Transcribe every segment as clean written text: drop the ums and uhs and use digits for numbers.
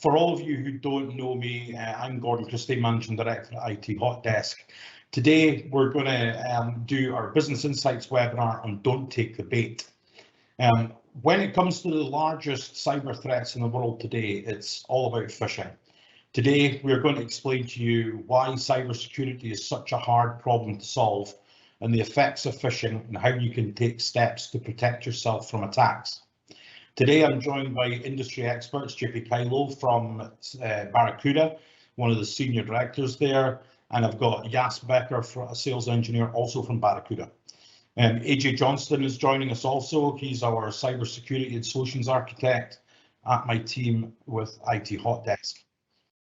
For all of you who don't know me, I'm Gordon Christie, Managing Director at IT Hot Desk. Today, we're going to do our Business Insights webinar on Don't Take the Bait. When it comes to the largest cyber threats in the world today, it's all about phishing. Today, we're going to explain to you why cybersecurity is such a hard problem to solve and the effects of phishing and how you can take steps to protect yourself from attacks. Today, I'm joined by industry experts, JP Kylo from Barracuda, one of the senior directors there, and I've got Jas Becker, a sales engineer, also from Barracuda. AJ Johnston is joining us also. He's our cybersecurity and solutions architect at my team with IT Hot Desk.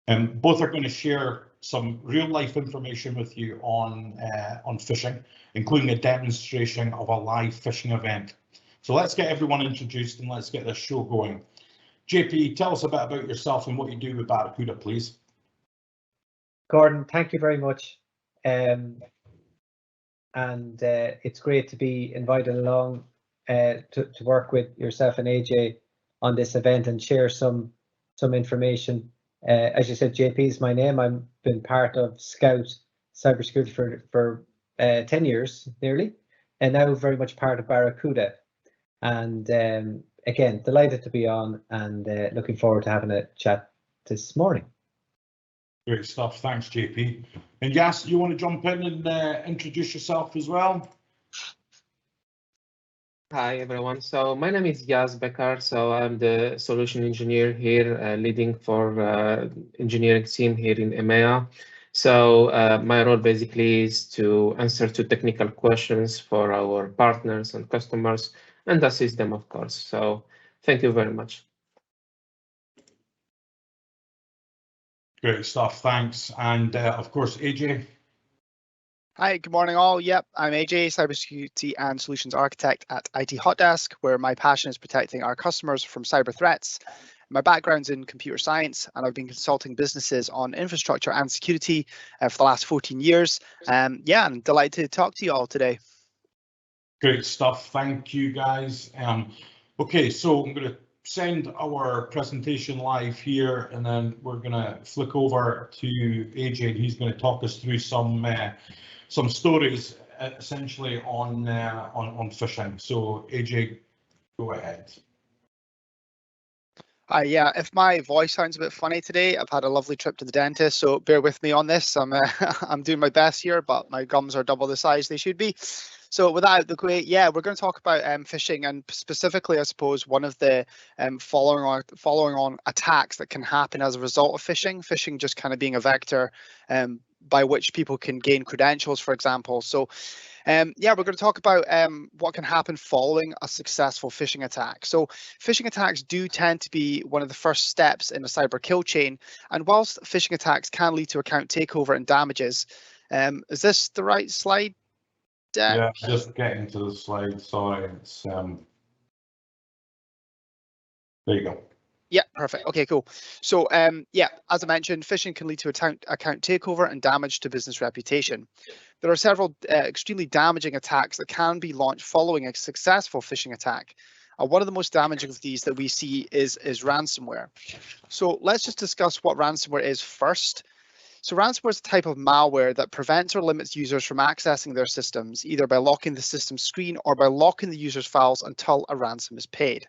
Both are going to share some real-life information with you on phishing, including a demonstration of a live phishing event. So let's get everyone introduced and let's get this show going. JP, tell us a bit about yourself and what you do with Barracuda, please. Gordon, thank you very much. It's great to be invited along to work with yourself and AJ on this event and share some information. As you said, JP is my name. I've been part of Scout Cybersecurity for 10 years nearly, and now very much part of Barracuda. And again, delighted to be on and looking forward to having a chat this morning. Great stuff. Thanks, JP. And Jas, you want to jump in and introduce yourself as well? Hi, everyone. So my name is Jas Becker. So I'm the solution engineer here, leading for engineering team here in EMEA. So my role basically is to answer to technical questions for our partners and customers and assist them, of course. So thank you very much. Great stuff, thanks. And of course, AJ. Hi, good morning all. Yep, I'm AJ, Cybersecurity and Solutions Architect at IT Hot Desk, where my passion is protecting our customers from cyber threats. My background's in computer science, and I've been consulting businesses on infrastructure and security for the last 14 years. Yeah, I'm delighted to talk to you all today. Great stuff, thank you guys. Okay, so I'm going to send our presentation live here, and then we're going to flick over to AJ, and he's going to talk us through some stories essentially on phishing. So AJ, go ahead. Yeah, if my voice sounds a bit funny today, I've had a lovely trip to the dentist, so bear with me on this. I'm doing my best here, but my gums are double the size they should be. So with that out of the way, yeah, we're going to talk about phishing, and specifically, I suppose, one of the following on attacks that can happen as a result of phishing. Phishing just kind of being a vector by which people can gain credentials, for example. So yeah, we're going to talk about what can happen following a successful phishing attack. So phishing attacks do tend to be one of the first steps in a cyber kill chain. And whilst phishing attacks can lead to account takeover and damages, is this the right slide? Yeah, just getting to the slide. Sorry, it's there you go. Yeah, perfect. Okay, cool. So yeah, as I mentioned, phishing can lead to account takeover and damage to business reputation. There are several extremely damaging attacks that can be launched following a successful phishing attack. One of the most damaging of these that we see is ransomware. So let's just discuss what ransomware is first. So ransomware is a type of malware that prevents or limits users from accessing their systems, either by locking the system screen or by locking the user's files until a ransom is paid.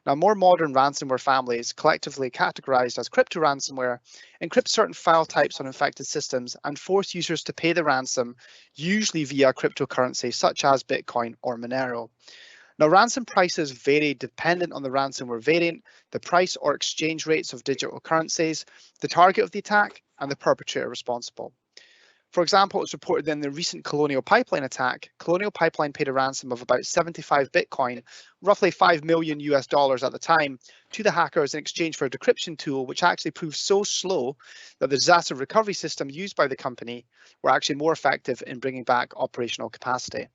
Now, more modern ransomware families, collectively categorized as crypto ransomware, encrypt certain file types on infected systems and force users to pay the ransom, usually via cryptocurrency such as Bitcoin or Monero. Now, ransom prices vary dependent on the ransomware variant, the price or exchange rates of digital currencies, the target of the attack, and the perpetrator responsible. For example, it's reported in the recent Colonial Pipeline attack, Colonial Pipeline paid a ransom of about 75 Bitcoin, roughly $5 million US at the time, to the hackers in exchange for a decryption tool, which actually proved so slow that the disaster recovery system used by the company were actually more effective in bringing back operational capacity.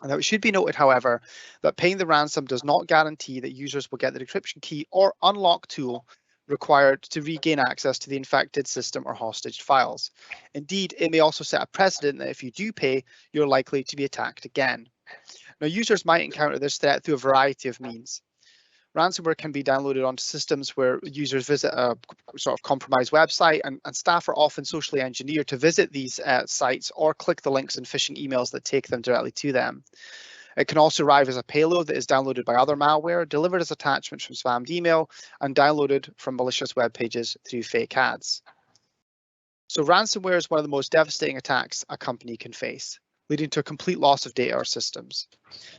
Now, it should be noted, however, that paying the ransom does not guarantee that users will get the decryption key or unlock tool required to regain access to the infected system or hostage files. Indeed, it may also set a precedent that if you do pay, you're likely to be attacked again. Now, users might encounter this threat through a variety of means. Ransomware can be downloaded onto systems where users visit a sort of compromised website, and staff are often socially engineered to visit these sites or click the links in phishing emails that take them directly to them. It can also arrive as a payload that is downloaded by other malware, delivered as attachments from spammed email, and downloaded from malicious web pages through fake ads. So ransomware is one of the most devastating attacks a company can face, leading to a complete loss of data or systems.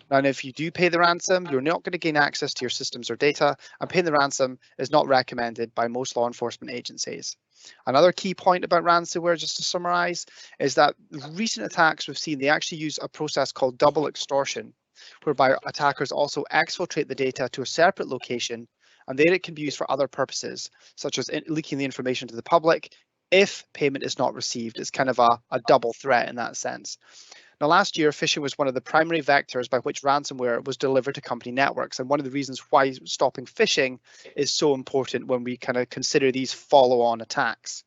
Now, if you do pay the ransom, you're not going to gain access to your systems or data, and paying the ransom is not recommended by most law enforcement agencies. Another key point about ransomware, just to summarize, is that recent attacks we've seen, they actually use a process called double extortion, whereby attackers also exfiltrate the data to a separate location, and there it can be used for other purposes, such as leaking the information to the public if payment is not received. It's kind of a double threat in that sense. Now, last year, phishing was one of the primary vectors by which ransomware was delivered to company networks. And one of the reasons why stopping phishing is so important when we kind of consider these follow-on attacks.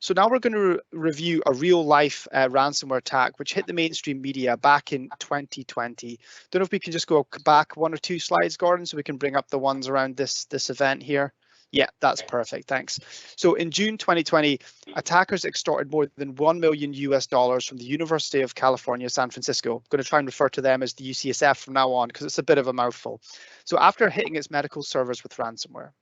So now we're going to review a real life ransomware attack, which hit the mainstream media back in 2020. Don't know if we can just go back 1 or 2 slides, Gordon, so we can bring up the ones around this event here. Yeah, that's perfect. Thanks. So in June 2020, attackers extorted more than $1 million from the University of California, San Francisco. I'm going to try and refer to them as the UCSF from now on because it's a bit of a mouthful. So after hitting its medical servers with ransomware.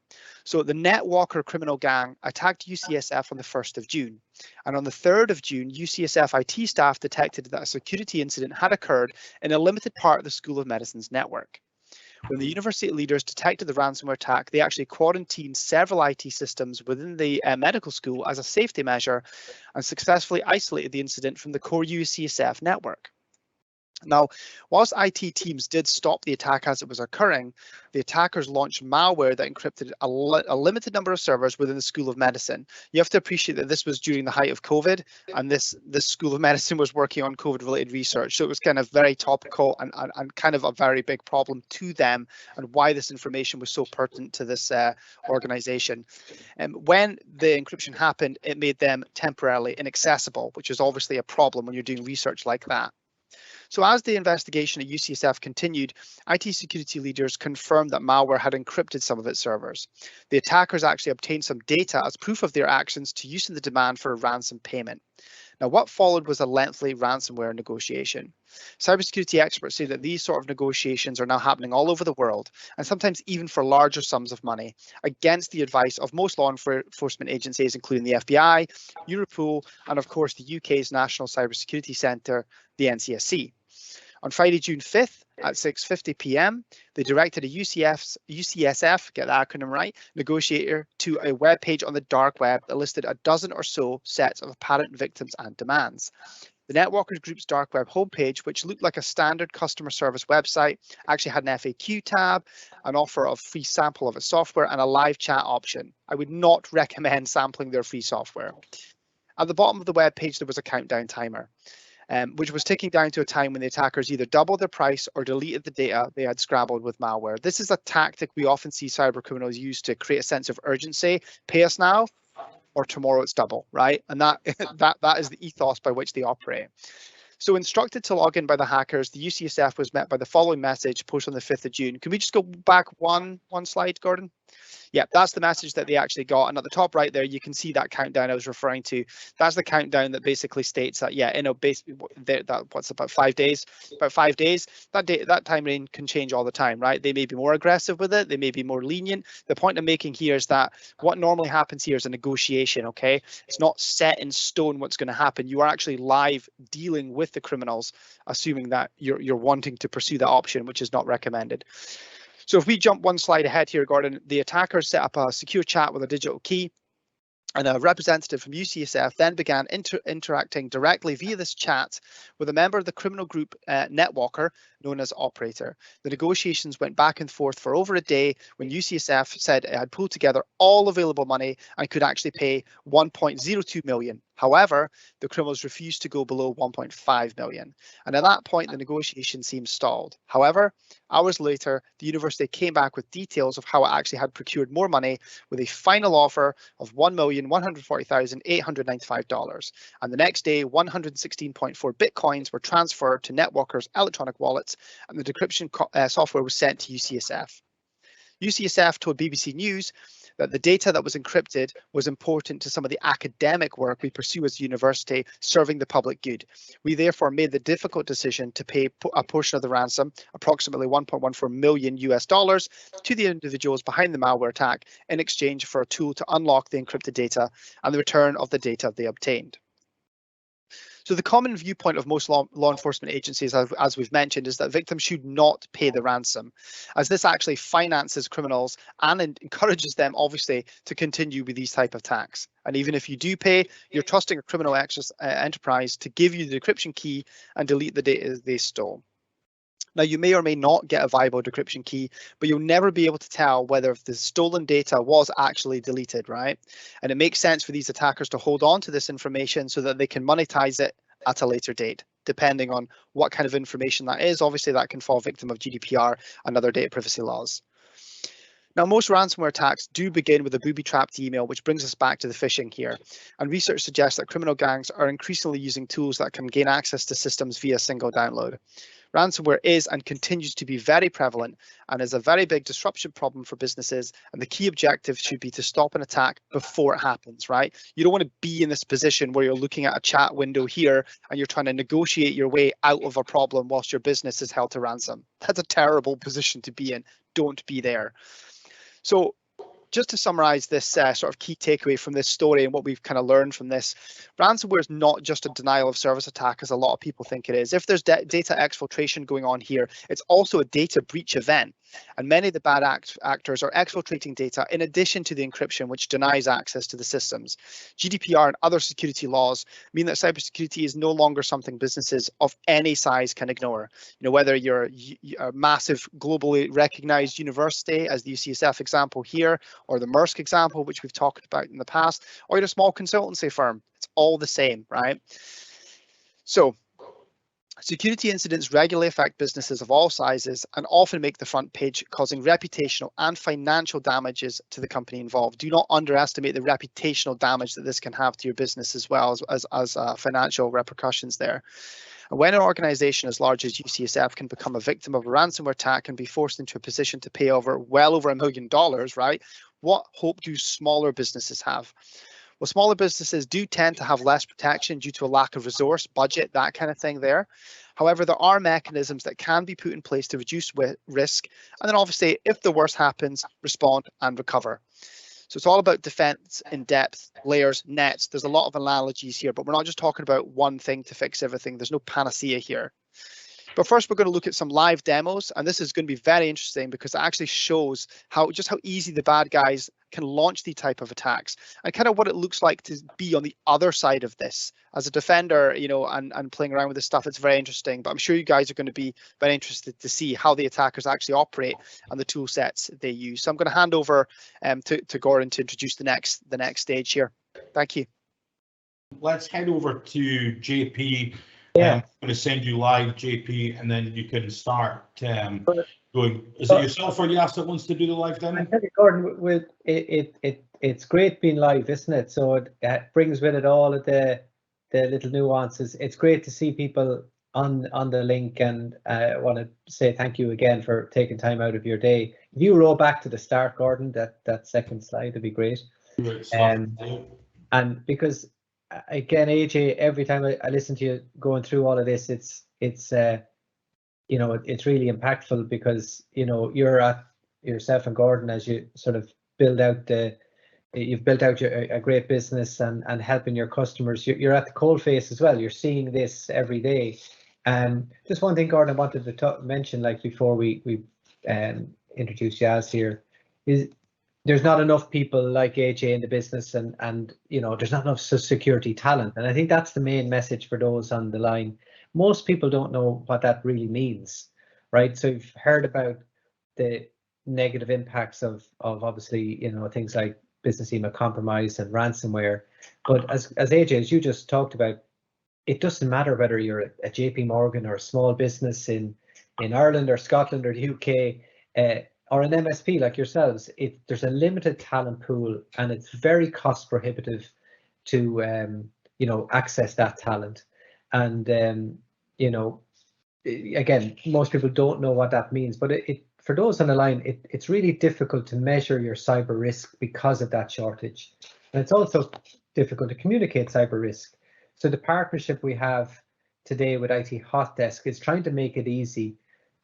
So the NetWalker criminal gang attacked UCSF on the 1st of June. And on the 3rd of June, UCSF IT staff detected that a security incident had occurred in a limited part of the School of Medicine's network. When the university leaders detected the ransomware attack, they actually quarantined several IT systems within the medical school as a safety measure and successfully isolated the incident from the core UCSF network. Now, whilst IT teams did stop the attack as it was occurring, the attackers launched malware that encrypted a limited number of servers within the School of Medicine. You have to appreciate that this was during the height of COVID, and this School of Medicine was working on COVID-related research. So it was kind of very topical and kind of a very big problem to them, and why this information was so pertinent to this organization. And when the encryption happened, it made them temporarily inaccessible, which is obviously a problem when you're doing research like that. So as the investigation at UCSF continued, IT security leaders confirmed that malware had encrypted some of its servers. The attackers actually obtained some data as proof of their actions to use in the demand for a ransom payment. Now, what followed was a lengthy ransomware negotiation. Cybersecurity experts say that these sort of negotiations are now happening all over the world, and sometimes even for larger sums of money, against the advice of most law enforcement agencies, including the FBI, Europol, and of course the UK's National Cybersecurity Centre, the NCSC. On Friday, June 5th at 6:50 p.m, they directed a UCSF, get the acronym right, negotiator to a web page on the dark web that listed a dozen or so sets of apparent victims and demands. The Networkers Group's dark web homepage, which looked like a standard customer service website, actually had an FAQ tab, an offer of free sample of its software, and a live chat option. I would not recommend sampling their free software. At the bottom of the web page, there was a countdown timer, which was ticking down to a time when the attackers either doubled their price or deleted the data they had scrambled with malware. This is a tactic we often see cyber criminals use to create a sense of urgency. Pay us now, or tomorrow it's double, right? And that is the ethos by which they operate. So instructed to log in by the hackers, the UCSF was met by the following message posted on the 5th of June. Can we just go back one slide, Gordon? Yeah, that's the message that they actually got. And at the top right there, you can see that countdown I was referring to. That's the countdown that basically states that, yeah, you know, basically what's about 5 days, that time range can change all the time, right? They may be more aggressive with it. They may be more lenient. The point I'm making here is that what normally happens here is a negotiation, okay? It's not set in stone what's going to happen. You are actually live dealing with the criminals, assuming that you're wanting to pursue that option, which is not recommended. So if we jump one slide ahead here, Gordon, the attackers set up a secure chat with a digital key, and a representative from UCSF then began interacting directly via this chat with a member of the criminal group Netwalker, known as Operator. The negotiations went back and forth for over a day when UCSF said it had pulled together all available money and could actually pay 1.02 million. However, the criminals refused to go below 1.5 million. And at that point, the negotiation seemed stalled. However, hours later, the university came back with details of how it actually had procured more money with a final offer of $1,140,895. And the next day, 116.4 Bitcoins were transferred to Netwalker's electronic wallets, and the decryption software was sent to UCSF. UCSF told BBC News that the data that was encrypted was important to some of the academic work we pursue as a university serving the public good. We therefore made the difficult decision to pay a portion of the ransom, approximately 1.14 million US dollars, to the individuals behind the malware attack in exchange for a tool to unlock the encrypted data and the return of the data they obtained. So the common viewpoint of most law enforcement agencies, as we've mentioned, is that victims should not pay the ransom, as this actually finances criminals and encourages them, obviously, to continue with these type of attacks. And even if you do pay, you're trusting a criminal enterprise to give you the decryption key and delete the data they stole. Now, you may or may not get a viable decryption key, but you'll never be able to tell whether the stolen data was actually deleted, right? And it makes sense for these attackers to hold on to this information so that they can monetize it at a later date, depending on what kind of information that is. Obviously, that can fall victim of GDPR and other data privacy laws. Now, most ransomware attacks do begin with a booby-trapped email, which brings us back to the phishing here. And research suggests that criminal gangs are increasingly using tools that can gain access to systems via single download. Ransomware is and continues to be very prevalent and is a very big disruption problem for businesses. And the key objective should be to stop an attack before it happens, right? You don't want to be in this position where you're looking at a chat window here and you're trying to negotiate your way out of a problem whilst your business is held to ransom. That's a terrible position to be in. Don't be there. So just to summarize this sort of key takeaway from this story and what we've kind of learned from this, ransomware is not just a denial of service attack as a lot of people think it is. If there's data exfiltration going on here, it's also a data breach event. And many of the bad actors are exfiltrating data in addition to the encryption, which denies access to the systems. GDPR and other security laws mean that cybersecurity is no longer something businesses of any size can ignore. You know, whether you're a massive globally recognized university, as the UCSF example here, or the Maersk example, which we've talked about in the past, or you're a small consultancy firm, it's all the same, right? So, security incidents regularly affect businesses of all sizes and often make the front page, causing reputational and financial damages to the company involved. Do not underestimate the reputational damage that this can have to your business as well as financial repercussions there. And when an organization as large as UCSF can become a victim of a ransomware attack and be forced into a position to pay well over $1 million, right? What hope do smaller businesses have? Well, smaller businesses do tend to have less protection due to a lack of resource, budget, that kind of thing there. However, there are mechanisms that can be put in place to reduce risk. And then obviously, if the worst happens, respond and recover. So it's all about defense in depth, layers, nets. There's a lot of analogies here, but we're not just talking about one thing to fix everything. There's no panacea here. But first, we're going to look at some live demos, and this is going to be very interesting because it actually shows just how easy the bad guys can launch these type of attacks and kind of what it looks like to be on the other side of this. As a defender, you know, and playing around with this stuff, it's very interesting. But I'm sure you guys are going to be very interested to see how the attackers actually operate and the tool sets they use. So I'm going to hand over to Gordon to introduce the next stage here. Thank you. Let's head over to JP. Yeah. I'm going to send you live, JP, and then you can start going. Is it yourself or Yas that wants to do the live demo? I tell you, Gordon, it's great being live, isn't it? So it brings with it all of the little nuances. It's great to see people on the link, and I want to say thank you again for taking time out of your day. If you roll back to the start, Gordon, that second slide would be great. And because again, AJ, every time I listen to you going through all of this, it's you know, it's really impactful because, you know, you're at yourself and Gordon as you sort of build out you've built out a great business and helping your customers. You're at the coalface as well. You're seeing this every day. Just one thing, Gordon, I wanted to mention, like before we introduce Yaz here, is there's not enough people like AJ in the business, and you know, there's not enough security talent. And I think that's the main message for those on the line. Most people don't know what that really means, right? So you've heard about the negative impacts of obviously, you know, things like business email compromise and ransomware. But as AJ, as you just talked about, it doesn't matter whether you're a JP Morgan or a small business in Ireland or Scotland or the UK, or an MSP like yourselves. There's a limited talent pool, and it's very cost prohibitive to you know, access that talent. And you know, again, most people don't know what that means, but for those on the line, it's really difficult to measure your cyber risk because of that shortage. And it's also difficult to communicate cyber risk. So the partnership we have today with IT Hot Desk is trying to make it easy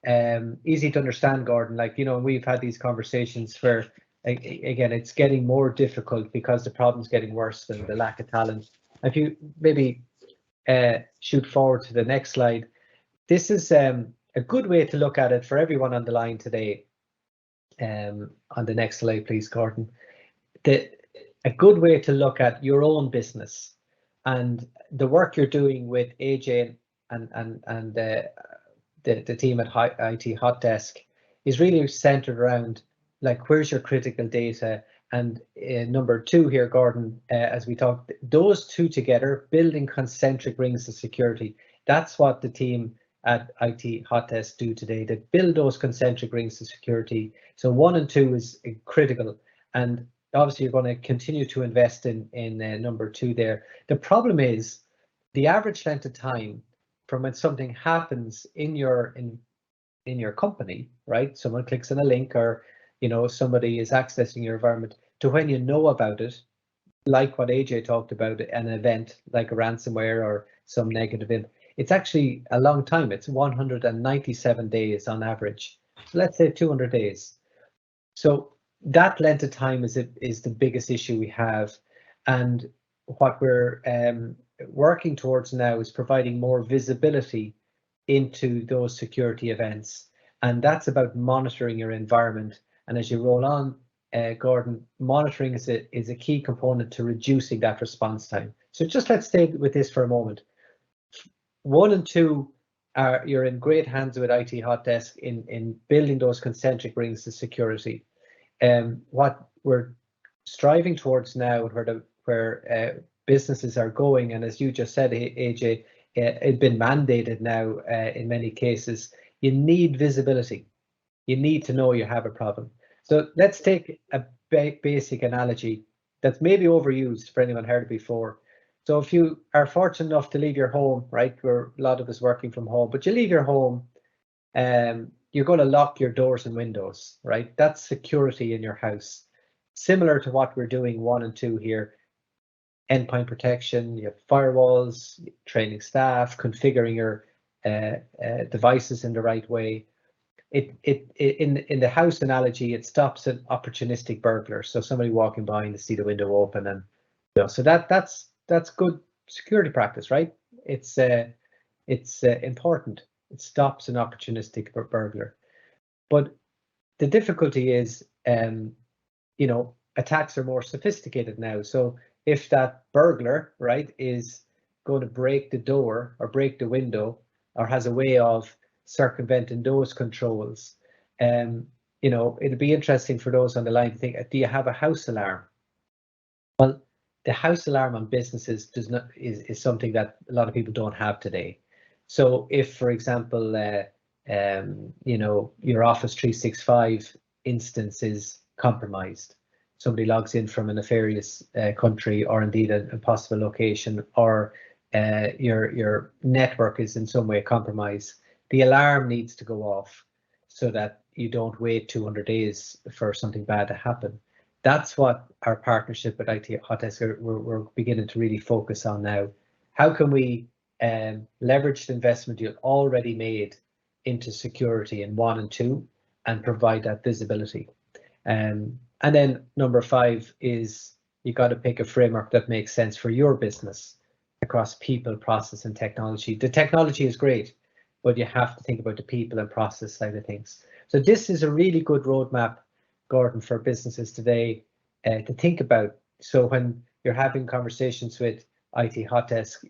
to understand, Gordon. Like, we've had these conversations where, again, it's getting more difficult because the problem's getting worse than the lack of talent. If you maybe shoot forward to the next slide, this is a good way to look at it for everyone on the line today. On the next slide, please, Gordon. A good way to look at your own business and the work you're doing with AJ and the team at IT Hot Desk is really centered around, like, where's your critical data? And number two here, Gordon, as we talked, those two together, building concentric rings of security. That's what the team at IT Hot Desk do today. They build those concentric rings of security. So 1 and 2 is critical. And obviously you're going to continue to invest in number 2 there. The problem is the average length of time from when something happens in your company, right? Someone clicks on a link, or somebody is accessing your environment, to when you know about it, like what AJ talked about, an event like a ransomware or some negative event. It's actually a long time. It's 197 days on average. So let's say 200 days. So that length of time is the biggest issue we have. And what we're working towards now is providing more visibility into those security events. And that's about monitoring your environment. And as you roll on, Gordon, monitoring is a key component to reducing that response time. So just let's stay with this for a moment. 1 and 2 you're in great hands with IT Hot Desk in building those concentric rings of security. What we're striving towards now, where businesses are going, and as you just said, AJ, it's been mandated now in many cases. You need visibility. You need to know you have a problem. So let's take a basic analogy that's maybe overused for anyone heard it before. So if you are fortunate enough to leave your home, right, where a lot of us working from home, but you leave your home, you're going to lock your doors and windows, right? That's security in your house. Similar to what we're doing 1 and 2 here. Endpoint protection, you have firewalls, training staff, configuring your devices in the right way. In the house analogy, it stops an opportunistic burglar. So somebody walking by and they see the window open, and so that's good security practice, right? It's important. It stops an opportunistic burglar. But the difficulty is, attacks are more sophisticated now. So if that burglar, right, is going to break the door or break the window, or has a way of circumventing those controls, it'll be interesting for those on the line to think, do you have a house alarm? Well, the house alarm on businesses is something that a lot of people don't have today. So if, for example, your Office 365 instance is compromised, somebody logs in from a nefarious country, or indeed a possible location, or your network is in some way compromised, the alarm needs to go off so that you don't wait 200 days for something bad to happen. That's what our partnership with IT Hot Desk we're beginning to really focus on now. How can we leverage the investment you've already made into security in 1 and 2 and provide that visibility? And then number 5 is you got to pick a framework that makes sense for your business across people, process, and technology. The technology is great, but you have to think about the people and process side of things. So this is a really good roadmap, Gordon, for businesses today to think about. So when you're having conversations with IT Hot Desk,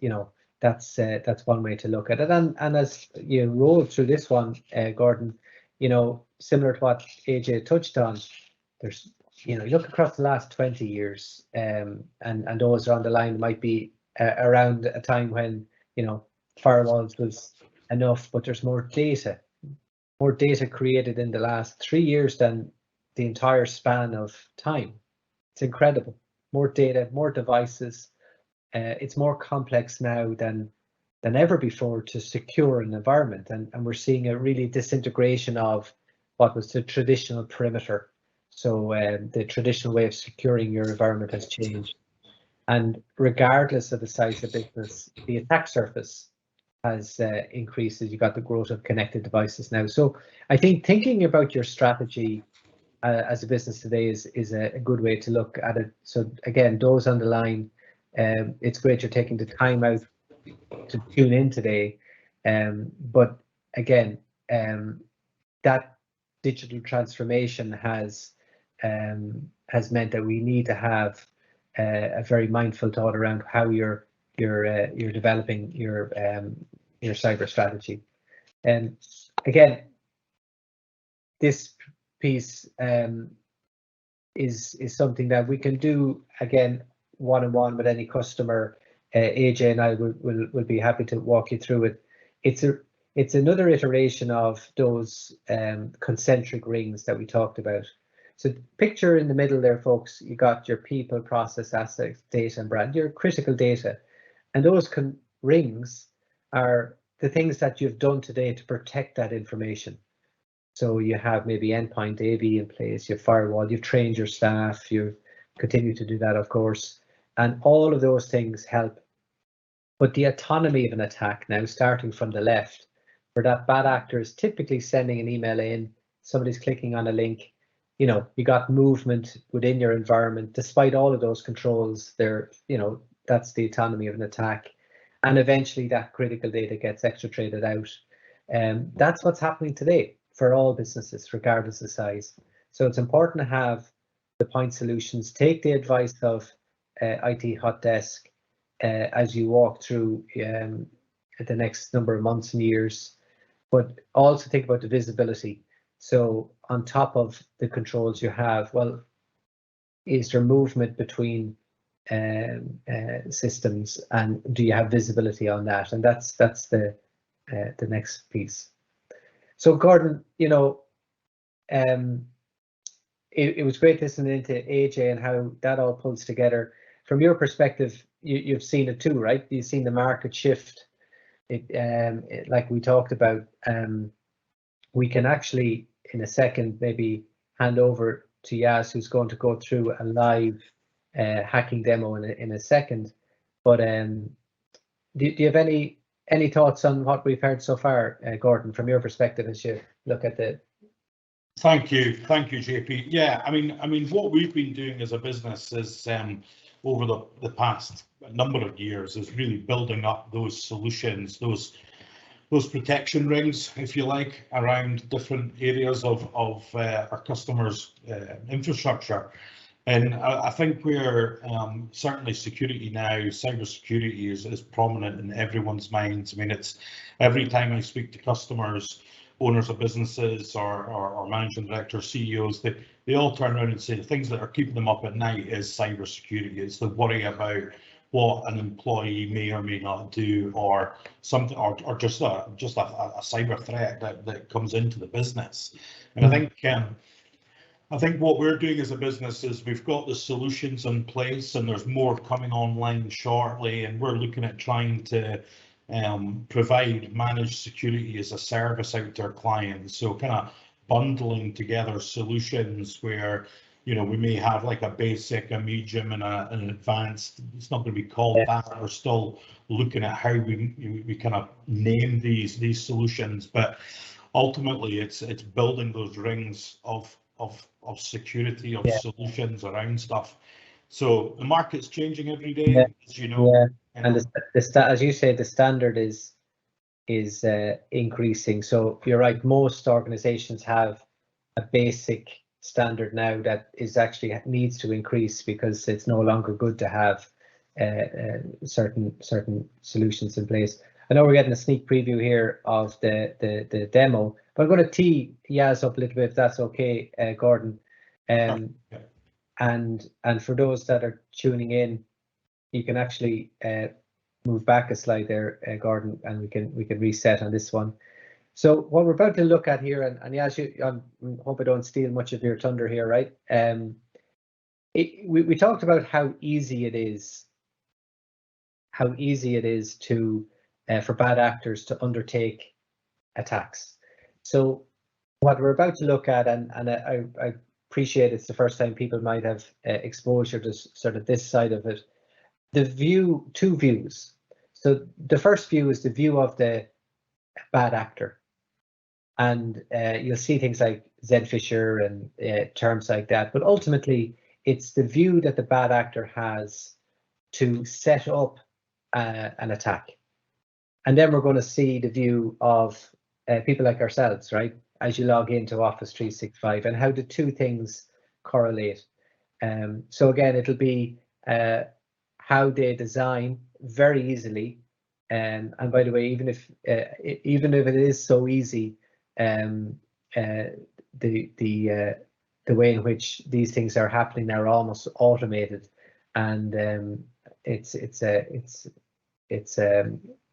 that's one way to look at it. And as you roll through this one, Gordon, similar to what AJ touched on, there's, you look across the last 20 years, and those on the line might be around a time when, firewalls was enough, but there's more data created in the last 3 years than the entire span of time. It's incredible. More data, more devices. It's more complex now than ever before to secure an environment, and we're seeing a really disintegration of what was the traditional perimeter. So the traditional way of securing your environment has changed. And regardless of the size of business, the attack surface has increased as you got the growth of connected devices now. So I think thinking about your strategy as a business today is a good way to look at it. So again, those on the line, it's great you're taking the time out to tune in today. But again, that digital transformation has meant that we need to have a very mindful thought around how you're developing your cyber strategy. And again, this piece is something that we can do again one-on-one with any customer. AJ and I will be happy to walk you through it. It's another iteration of those concentric rings that we talked about. So picture in the middle there, folks, you got your people, process, assets, data, and brand, your critical data. And those rings are the things that you've done today to protect that information. So you have maybe endpoint AV in place, your firewall, you've trained your staff, you've continued to do that, of course. And all of those things help. But the autonomy of an attack now, starting from the left, where that bad actor is typically sending an email in, somebody's clicking on a link, you know, you got movement within your environment. Despite all of those controls, there, you know, that's the autonomy of an attack. And eventually that critical data gets exfiltrated out. That's what's happening today for all businesses, regardless of size. So it's important to have the point solutions. Take the advice of IT Hot Desk as you walk through the next number of months and years, but also think about the visibility. So on top of the controls you have, well, is there movement between systems, and do you have visibility on that? And that's the next piece. So Gordon, you know, it was great listening to AJ and how that all pulls together. From your perspective, you've seen it too, right? You've seen the market shift. Like we talked about, we can actually, in a second, maybe hand over to Yas, who's going to go through a live hacking demo in a second. But do you have any thoughts on what we've heard so far, Gordon, from your perspective as you look at the? Thank you, JP. Yeah, I mean, what we've been doing as a business is over the past number of years is really building up those solutions, those protection rings, if you like, around different areas of our customers' infrastructure. And I think we're certainly security now, cybersecurity is prominent in everyone's minds. I mean, it's every time I speak to customers, owners of businesses or managing directors, CEOs, they all turn around and say the things that are keeping them up at night is cybersecurity. It's the worry about what an employee may or may not do, or something, or just a cyber threat that comes into the business. And I think what we're doing as a business is we've got the solutions in place, and there's more coming online shortly, and we're looking at trying to provide managed security as a service out to our clients. So kind of bundling together solutions where, you know, we may have like a basic, a medium, and an advanced. It's not going to be called that. We're still looking at how we kind of name these solutions, but ultimately it's building those rings of security, of solutions around stuff. So the market's changing every day, as you know. Yeah. And as you say, the standard is increasing. So you're right, most organizations have a basic standard now that is actually needs to increase, because it's no longer good to have certain solutions in place. I know we're getting a sneak preview here of the demo, but I'm going to tee Yas up a little bit, if that's okay, Gordon. And for those that are tuning in, you can actually move back a slide there, Gordon, and we can reset on this one. So what we're about to look at here, and Yas, I hope I don't steal much of your thunder here, right? We talked about how easy it is to for bad actors to undertake attacks. So What we're about to look at, and I appreciate it's the first time people might have exposure to sort of this side of it. The view, two views. So the first view is the view of the bad actor. And you'll see things like Z-Fisher and terms like that. But ultimately, it's the view that the bad actor has to set up an attack. And then we're going to see the view of people like ourselves, right? As you log into Office 365, and how the two things correlate. So again, it'll be how they design very easily. And by the way, even if it is so easy, the way in which these things are happening are almost automated, and it's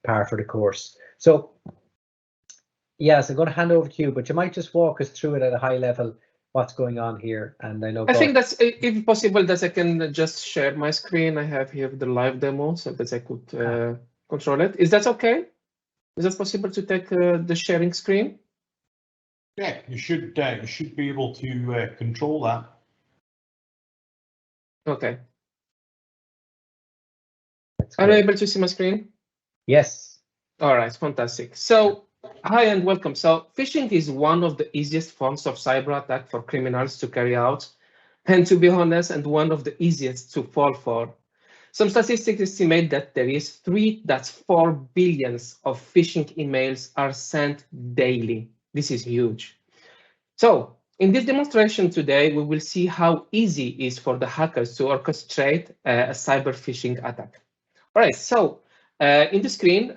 par for the course. So yes, I'm going to hand over to you, but you might just walk us through it at a high level, what's going on here. And I know I think that's, if possible, that I can just share my screen. I have here the live demo so that I could control it. Is that okay? Is that possible to take the sharing screen? Yeah, you should be able to control that. Okay. Are you able to see my screen? Yes. All right, fantastic. So, hi and welcome. So, phishing is one of the easiest forms of cyber attack for criminals to carry out, and to be honest, and one of the easiest to fall for. Some statistics estimate that there is 3.4 billion of phishing emails are sent daily. This is huge. So, in this demonstration today, we will see how easy it is for the hackers to orchestrate a cyber phishing attack. All right, so in the screen,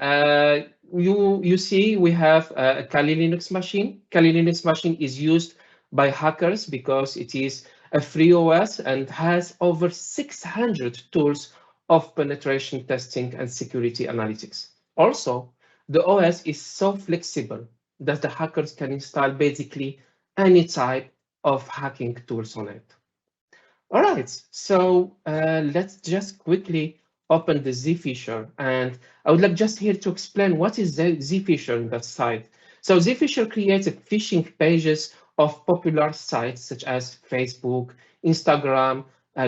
you see we have a Kali Linux machine. Kali Linux machine is used by hackers because it is a free OS and has over 600 tools of penetration testing and security analytics. Also, the OS is so flexible that the hackers can install basically any type of hacking tools on it. All right, so let's just quickly open the Z-Fisher, and I would like just here to explain what is Z-Fisher on that site. So Z-Fisher creates phishing pages of popular sites such as Facebook, Instagram,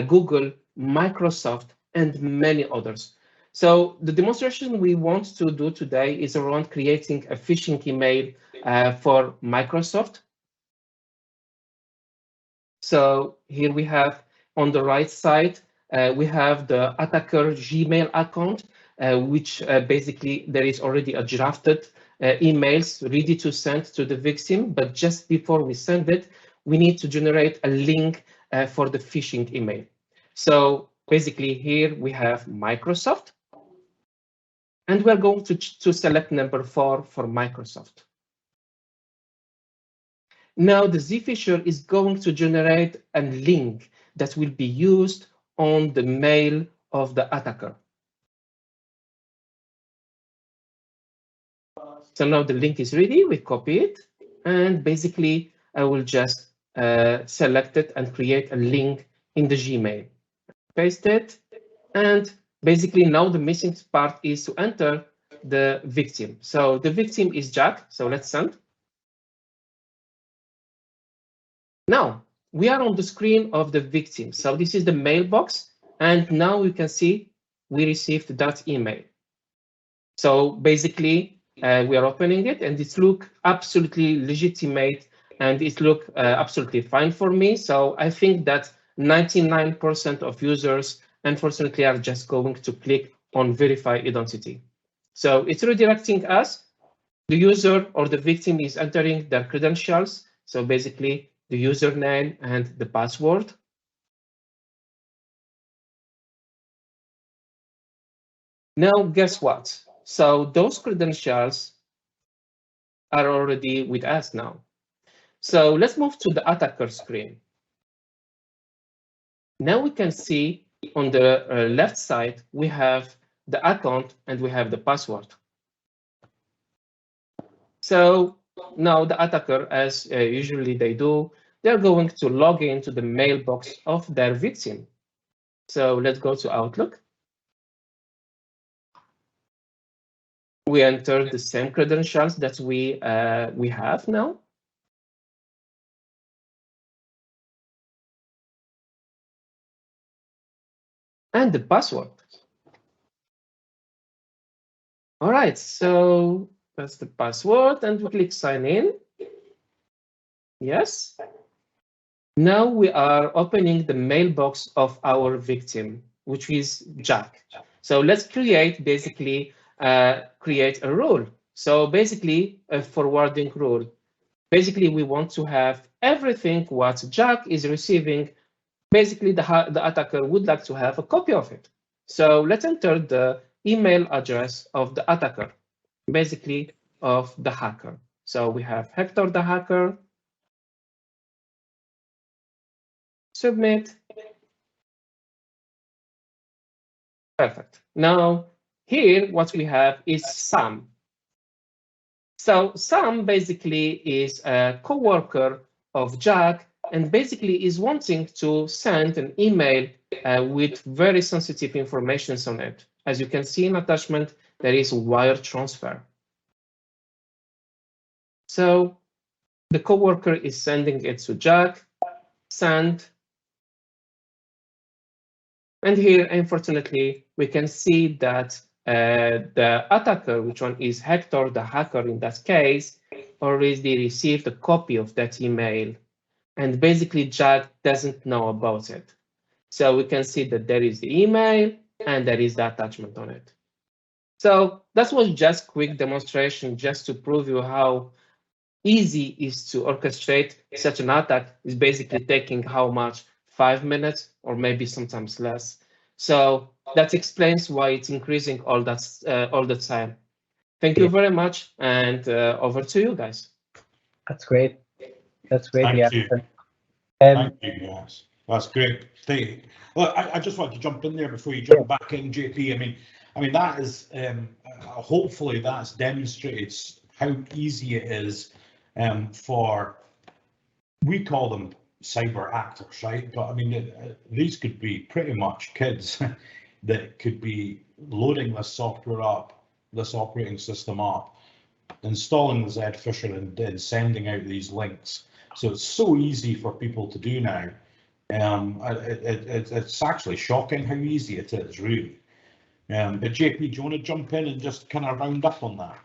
Google, Microsoft, and many others. So the demonstration we want to do today is around creating a phishing email for Microsoft. So here we have on the right side, we have the attacker Gmail account, which basically there is already a drafted emails ready to send to the victim. But just before we send it, we need to generate a link for the phishing email. So basically here we have Microsoft, and we're going to select number 4 for Microsoft. Now the Z-Fisher is going to generate a link that will be used on the mail of the attacker. So now the link is ready, we copy it, and basically I will just select it and create a link in the Gmail. Paste it, and basically now the missing part is to enter the victim. So the victim is Jack, so let's send. Now, we are on the screen of the victim. So this is the mailbox. And now we can see we received that email. So basically, we are opening it and it looks absolutely legitimate and it looks absolutely fine for me. So I think that 99% of users, unfortunately, are just going to click on verify identity. So it's redirecting us. The user or the victim is entering their credentials. So basically, the username and the password. Now, guess what? So those credentials are already with us now. So let's move to the attacker screen. Now we can see on the left side, we have the account and we have the password. So now the attacker, as usually they do, they're going to log into the mailbox of their victim. So let's go to Outlook. We enter the same credentials that we have now. and the password. All right, so that's the password, and we click sign in. Yes. Now we are opening the mailbox of our victim, which is Jack. So let's basically create a rule. So basically a forwarding rule. Basically, we want to have everything what Jack is receiving. Basically, the attacker would like to have a copy of it. So let's enter the email address of the attacker, basically of the hacker. So we have Hector the hacker, submit. Perfect. Now, here what we have is Sam. So Sam basically is a co-worker of Jack and basically is wanting to send an email with very sensitive information on it. As you can see in attachment, there is wire transfer. So the co-worker is sending it to Jack, send. And here, unfortunately, we can see that the attacker, which one is Hector, the hacker in that case, already received a copy of that email. And basically, Jack doesn't know about it. So we can see that there is the email and there is the attachment on it. So that was just quick demonstration just to prove you how easy is to orchestrate such an attack. Is basically taking how much? 5 minutes or maybe sometimes less. So that explains why it's increasing all the time. Thank you very much, and over to you guys. That's great. That's great. Thank you. Thank you, yes. That's great. Well, I just want to jump in there before you jump back in, JP. I mean that is hopefully that's demonstrated how easy it is for, we call them cyber actors, right? But I mean these could be pretty much kids that could be loading this software up, this operating system up, installing the Z Fisher and sending out these links. So it's so easy for people to do now. It's actually shocking how easy it is, really. But JP, do you want to jump in and just kind of round up on that?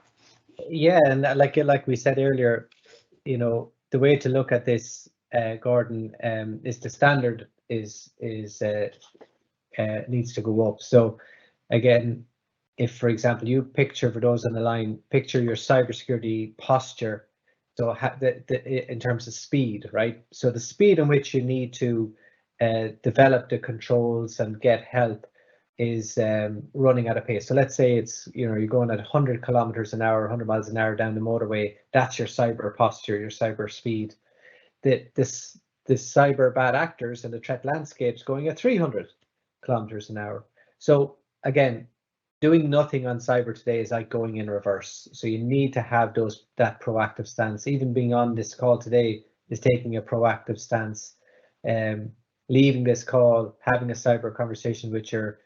Yeah, and like we said earlier, you know, the way to look at this, Gordon, is the standard is needs to go up. So again, if, for example, you picture, for those on the line, picture your cybersecurity posture. So in terms of speed, right? So the speed in which you need to develop the controls and get help is running at a pace. So let's say it's, you know, you're going at 100 kilometers an hour, 100 miles an hour down the motorway. That's your cyber posture, your cyber speed. The cyber bad actors and the threat landscape's going at 300 kilometers an hour. So again, doing nothing on cyber today is like going in reverse. So you need to have that proactive stance. Even being on this call today is taking a proactive stance. Leaving this call, having a cyber conversation with your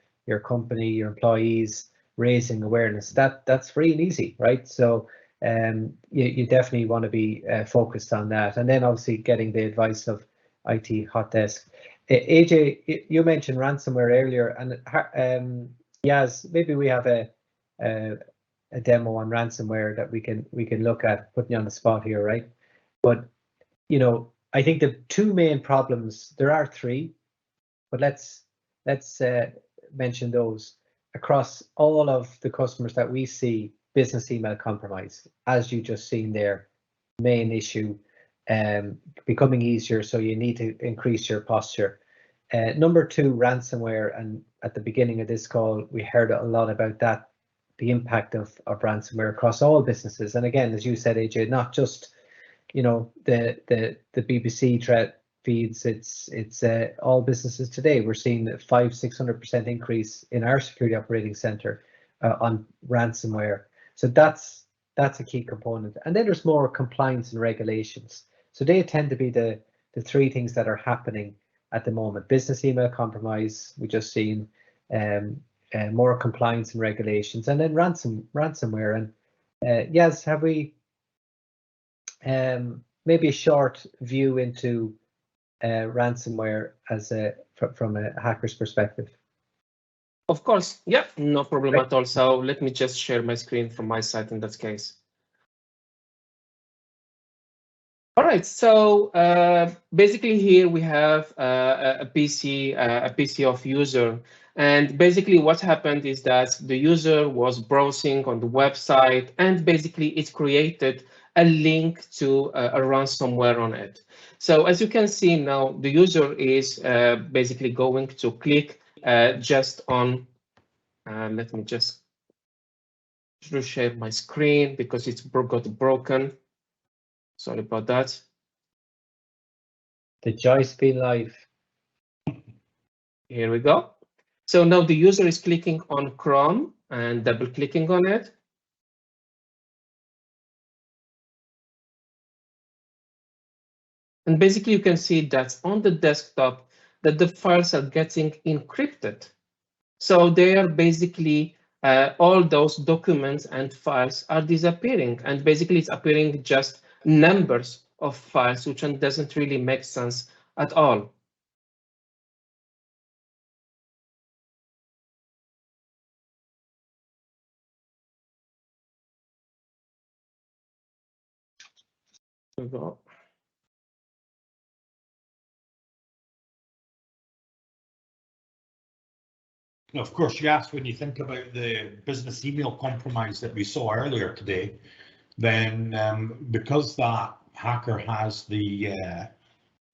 company, your employees, raising awareness. That's free and easy, right? So you definitely want to be focused on that. And then obviously getting the advice of IT Hot Desk. AJ, you mentioned ransomware earlier, and Yaz, maybe we have a demo on ransomware that we can look at, putting you on the spot here, right? But you know, I think the two main problems, there are three, but let's mention those. Across all of the customers that we see, business email compromise, as you just seen there, main issue, becoming easier, so you need to increase your posture. Number two, ransomware, and at the beginning of this call, we heard a lot about that, the impact of ransomware across all businesses. And again, as you said, AJ, not just, you know, the BBC threat feeds, it's all businesses today. We're seeing a 500-600% increase in our security operating center on ransomware. So that's a key component. And then there's more compliance and regulations. So they tend to be the three things that are happening at the moment. Business email compromise, we just seen, more compliance and regulations, and then ransomware. And yes, have we maybe a short view into ransomware as from a hacker's perspective? Of course, yeah, no problem at all. So let me just share my screen from my side in that case. All right, so basically here we have a PC of user, and basically what happened is that the user was browsing on the website, and basically it created a link to a ransomware on it. So as you can see now, the user is basically going to click just on. Let me just share my screen because it's got broken. Sorry about that. The joys be life. Here we go. So now the user is clicking on Chrome and double clicking on it. And basically you can see that on the desktop that the files are getting encrypted. So they are basically all those documents and files are disappearing, and basically it's appearing just numbers of files, which doesn't really make sense at all. Here we go. Of course, yes, when you think about the business email compromise that we saw earlier today, then because that hacker has the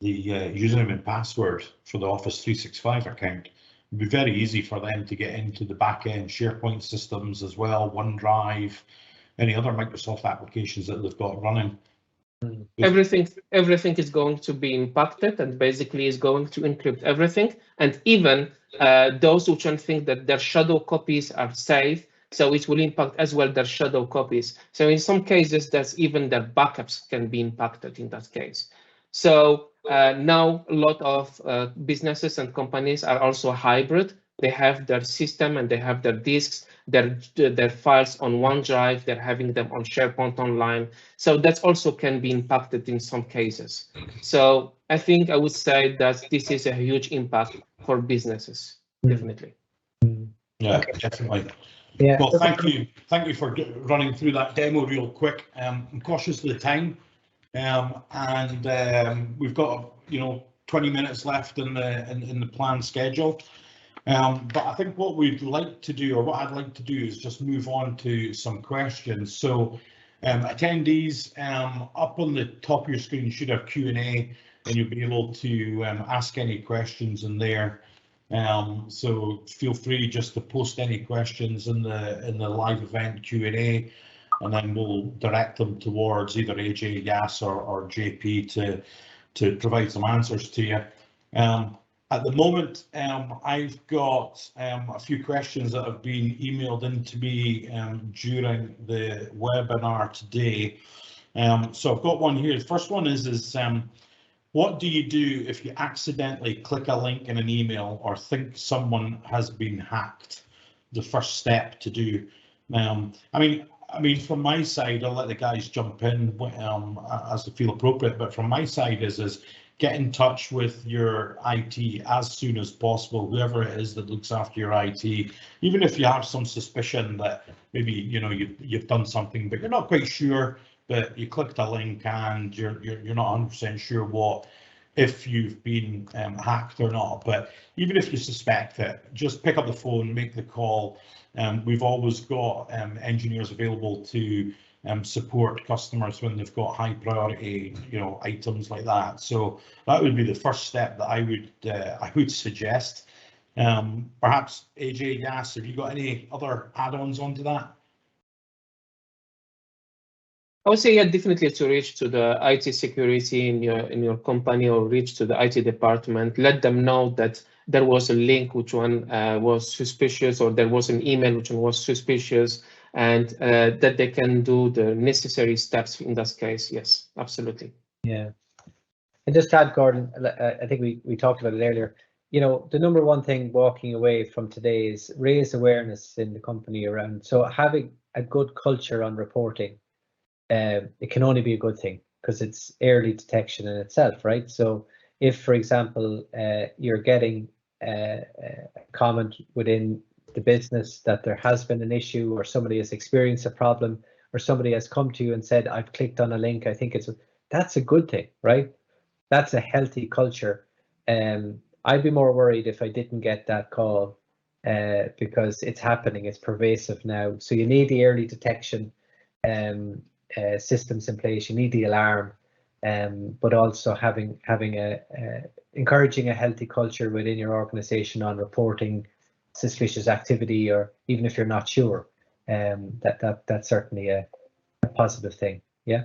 username and password for the Office 365 account, it'd be very easy for them to get into the back-end SharePoint systems as well, OneDrive, any other Microsoft applications that they've got running. Everything is going to be impacted, and basically is going to encrypt everything, and even those who can think that their shadow copies are safe, so it will impact as well their shadow copies. So in some cases, that's even their backups can be impacted in that case. So now a lot of businesses and companies are also hybrid. They have their system and they have their disks, their files on OneDrive, they're having them on SharePoint Online. So that also can be impacted in some cases. So I think I would say that this is a huge impact for businesses, definitely. Yeah, Okay. definitely. Yeah. Well, thank you for running through that demo real quick. I'm cautious of the time, and we've got 20 minutes left in the planned schedule. But I think what we'd like to do, or what I'd like to do, is just move on to some questions. So attendees, up on the top of your screen you should have Q&A, and you'll be able to ask any questions in there. So feel free just to post any questions in the live event Q&A, and then we'll direct them towards either AJ, Yas, or JP to provide some answers to you. At the moment, I've got a few questions that have been emailed in to me during the webinar today. So I've got one here. The first one is what do you do if you accidentally click a link in an email or think someone has been hacked? The first step to do. I mean, from my side, I'll let the guys jump in as they feel appropriate. But from my side is get in touch with your IT as soon as possible, whoever it is that looks after your IT, even if you have some suspicion that maybe you've done something, but you're not quite sure. But you clicked a link and you're not 100% sure if you've been hacked or not. But even if you suspect it, just pick up the phone, make the call. We've always got engineers available to support customers when they've got high priority items like that. So that would be the first step that I would suggest. Perhaps AJ, Yas, have you got any other add-ons onto that? I would say, yeah, definitely to reach to the IT security in your company, or reach to the IT department. Let them know that there was a link which one was suspicious, or there was an email which one was suspicious, and that they can do the necessary steps in this case. Yes, absolutely. Yeah. And just to add, Gordon, I think we talked about it earlier. The number one thing walking away from today is raise awareness in the company around. So having a good culture on reporting. It can only be a good thing because it's early detection in itself, right? So if, for example, you're getting a comment within the business that there has been an issue, or somebody has experienced a problem, or somebody has come to you and said, I've clicked on a link, I think that's a good thing, right? That's a healthy culture. I'd be more worried if I didn't get that call, because it's happening, it's pervasive now. So you need the early detection systems in place, you need the alarm, but also encouraging a healthy culture within your organization on reporting suspicious activity, or even if you're not sure, that's certainly a positive thing. Yeah.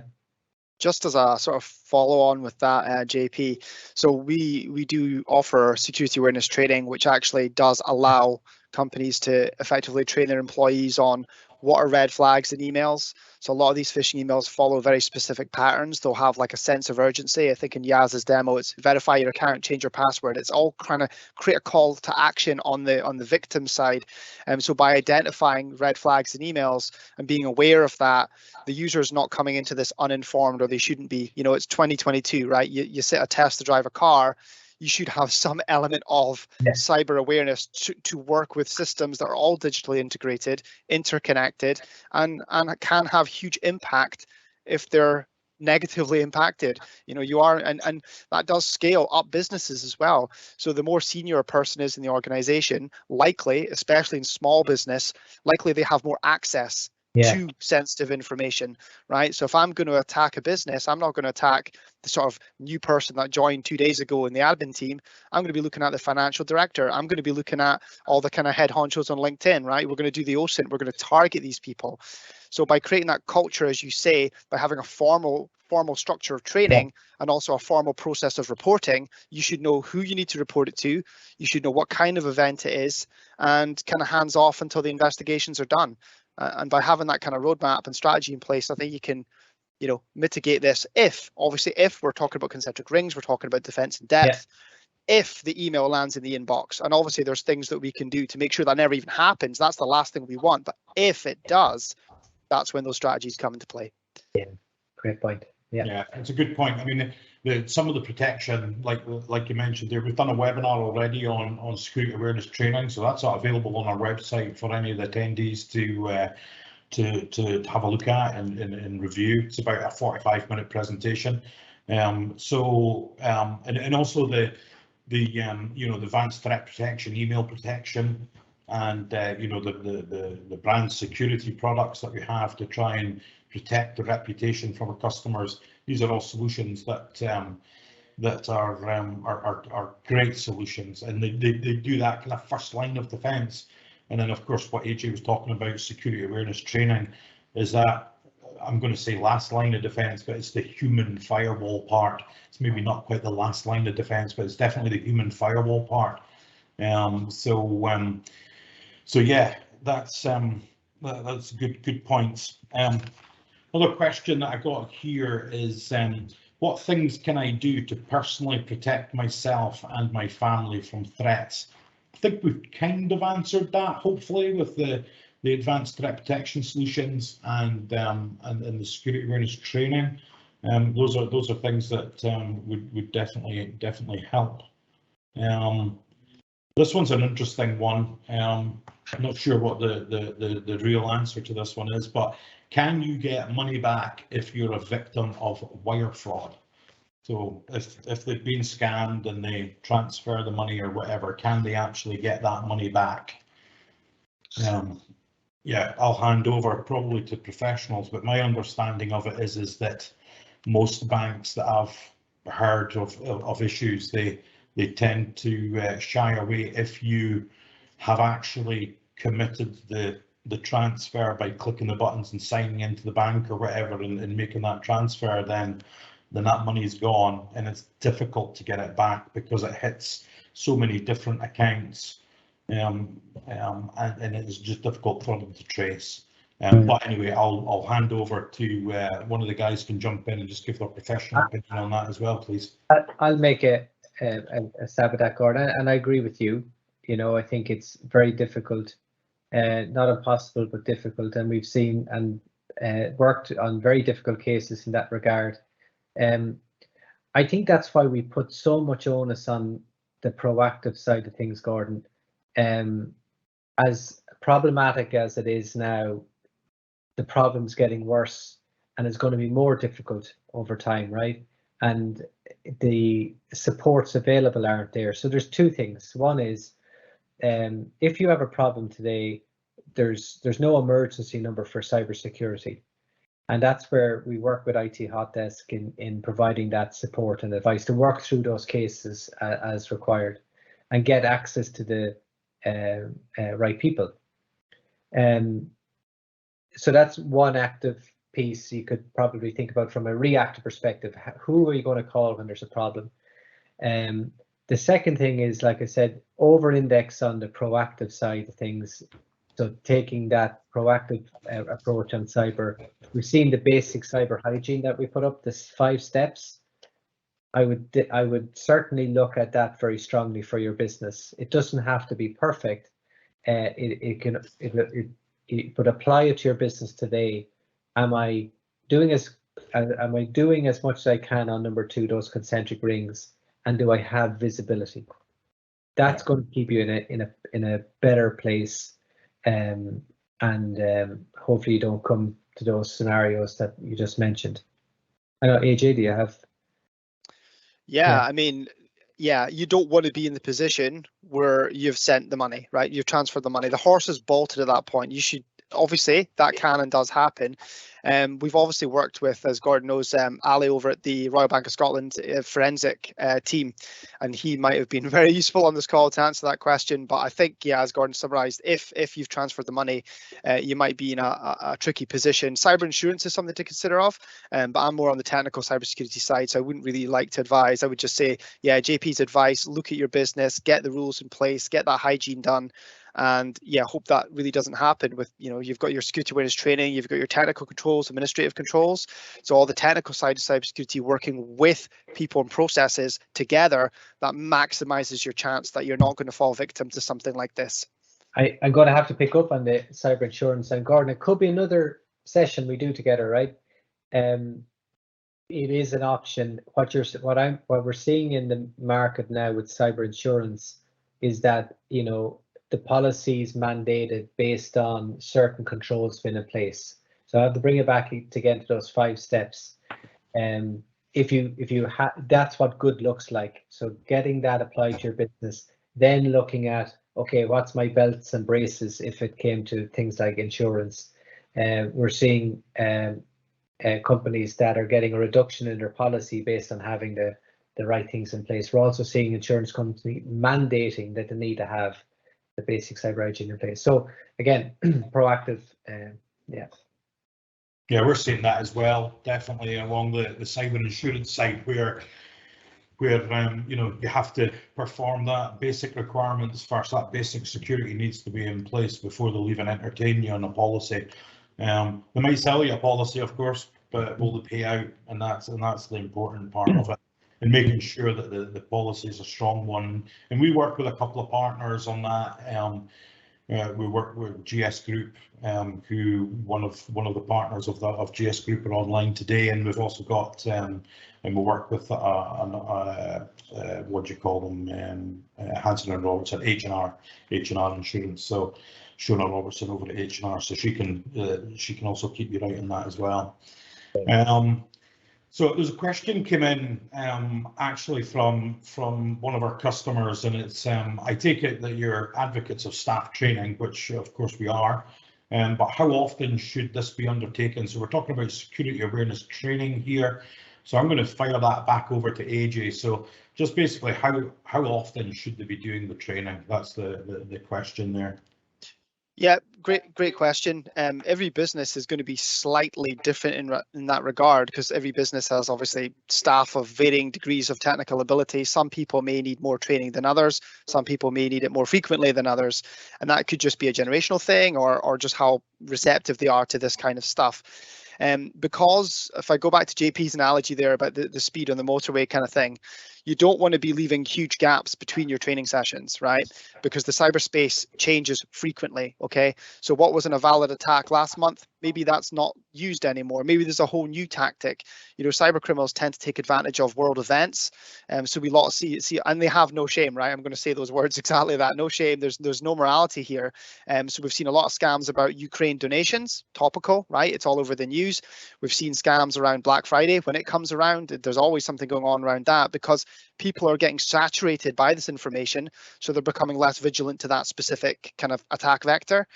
Just as a sort of follow on with that, JP, so we do offer security awareness training, which actually does allow companies to effectively train their employees on what are red flags in emails. So a lot of these phishing emails follow very specific patterns. They'll have like a sense of urgency. I think in Yaz's demo, it's verify your account, change your password. It's all trying to create a call to action on the victim side. So by identifying red flags in emails and being aware of that, the user is not coming into this uninformed, or they shouldn't be. You know, it's 2022, right? You sit a test to drive a car, you should have some element of cyber awareness to work with systems that are all digitally integrated, interconnected, and can have huge impact if they're negatively impacted. You know, you are, and that does scale up businesses as well. So the more senior a person is in the organization, likely, especially in small business, likely they have more access to sensitive information, right? So if I'm going to attack a business, I'm not going to attack the sort of new person that joined 2 days ago in the admin team. I'm going to be looking at the financial director. I'm going to be looking at all the kind of head honchos on LinkedIn, right? We're going to do the OSINT. We're going to target these people. So by creating that culture, as you say, by having a formal structure of training and also a formal process of reporting, you should know who you need to report it to. You should know what kind of event it is, and kind of hands off until the investigations are done. And by having that kind of roadmap and strategy in place, I think you can, you know, mitigate this. If we're talking about concentric rings, we're talking about defense in depth. If the email lands in the inbox, and obviously there's things that we can do to make sure that never even happens. That's the last thing we want. But if it does, that's when those strategies come into play. Yeah, great point. Yeah, it's a good point. I mean, some of the protection, like you mentioned there, we've done a webinar already on security awareness training, so that's available on our website for any of the attendees to have a look at and review. It's about a 45-minute presentation. And also the you know, the advanced threat protection, email protection, and you know, the brand security products that we have to try and protect the reputation from our customers. These are all solutions that are great solutions, and they do that kind of first line of defense. And then of course what AJ was talking about, security awareness training, is that, I'm going to say last line of defense, but it's the human firewall part. It's maybe not quite the last line of defense, but it's definitely the human firewall part. So yeah, that's good points. Another question that I got here is, what things can I do to personally protect myself and my family from threats? I think we've kind of answered that, hopefully, with the advanced threat protection solutions and the security awareness training. Those are things that would definitely help. This one's an interesting one. I'm not sure what the real answer to this one is, but can you get money back if you're a victim of wire fraud? So if they've been scammed and they transfer the money or whatever, can they actually get that money back? Yeah, I'll hand over probably to professionals, but my understanding of it is that most banks that I've heard of issues, they tend to shy away if you have actually committed the transfer by clicking the buttons and signing into the bank or whatever and making that transfer. Then that money's gone, and it's difficult to get it back because it hits so many different accounts, and it is just difficult for them to trace. But anyway, I'll hand over to one of the guys can jump in and just give their professional opinion on that as well, please. I'll make a stab at that, Gordon, and I agree with you. You know, I think it's very difficult, not impossible, but difficult, and we've seen and worked on very difficult cases in that regard. I think that's why we put so much onus on the proactive side of things, Gordon. as problematic as it is now, the problem's getting worse and it's going to be more difficult over time, right? And the supports available aren't there. So there's two things. One is, if you have a problem today, there's no emergency number for cybersecurity. And that's where we work with IT Hot Desk in providing that support and advice to work through those cases as required and get access to the right people. So that's one active piece you could probably think about from a reactive perspective. Who are you going to call when there's a problem? The second thing is, like I said, over-index on the proactive side of things. So taking that proactive approach on cyber. We've seen the basic cyber hygiene that we put up, this 5 steps. I would certainly look at that very strongly for your business. It doesn't have to be perfect. But apply it to your business today. Am I doing as much as I can on number 2, those concentric rings, and do I have visibility? That's going to keep you in a better place, and hopefully you don't come to those scenarios that you just mentioned. I know, AJ, do you have? Yeah, I mean, yeah, you don't want to be in the position where you've sent the money, right? You've transferred the money. The horse is bolted at that point. You should, obviously, that can and does happen. We've obviously worked with, as Gordon knows, Ali over at the Royal Bank of Scotland forensic team, and he might have been very useful on this call to answer that question. But I think, yeah, as Gordon summarised, if you've transferred the money, you might be in a tricky position. Cyber insurance is something to consider of, but I'm more on the technical cybersecurity side, so I wouldn't really like to advise. I would just say, yeah, JP's advice: look at your business, get the rules in place, get that hygiene done. And yeah, hope that really doesn't happen with, you've got your security awareness training, you've got your technical controls, administrative controls. So all the technical side of cybersecurity working with people and processes together, that maximizes your chance that you're not going to fall victim to something like this. I'm going to have to pick up on the cyber insurance, and Gordon, it could be another session we do together, right? It is an option. What we're seeing in the market now with cyber insurance is that, the policies mandated based on certain controls been in place. So I have to bring it back to get to those 5 steps. That's what good looks like. So getting that applied to your business, then looking at, okay, what's my belts and braces if it came to things like insurance. We're seeing companies that are getting a reduction in their policy based on having the right things in place. We're also seeing insurance companies mandating that they need to have the basic cyber hygiene in place. So again, proactive, yeah. Yeah, we're seeing that as well, definitely along the cyber insurance side, where you have to perform that basic requirements first. That basic security needs to be in place before they'll even entertain you on a policy. They might sell you a policy, of course, but will they pay out? And that's the important part of it. And making sure that the policy is a strong one. And we work with a couple of partners on that. We work with GS Group, who one of the partners of GS Group are online today, and we've also got and we work with what do you call them, Hanson and Robertson, H&R Insurance. So Shona Robertson over at H&R, so she can also keep you right in that as well. So there's a question came in actually from one of our customers, and it's I take it that you're advocates of staff training, which of course we are, but how often should this be undertaken? So we're talking about security awareness training here. So I'm going to fire that back over to AJ. So just basically how often should they be doing the training? That's the question there. Yeah, great question. Every business is going to be slightly different in that regard, because every business has obviously staff of varying degrees of technical ability. Some people may need more training than others. Some people may need it more frequently than others. And that could just be a generational thing or just how receptive they are to this kind of stuff. Because if I go back to JP's analogy there about the speed on the motorway kind of thing, you don't want to be leaving huge gaps between your training sessions, right? Because the cyberspace changes frequently, okay? So what was a valid attack last month maybe that's not used anymore. Maybe there's a whole new tactic. You know, cyber criminals tend to take advantage of world events. So we lot see, and they have no shame, right? I'm going to say those words exactly that. No shame. There's no morality here. So we've seen a lot of scams about Ukraine donations, topical, right? It's all over the news. We've seen scams around Black Friday when it comes around. There's always something going on around that because people are getting saturated by this information, so they're becoming less vigilant to that specific kind of attack vector.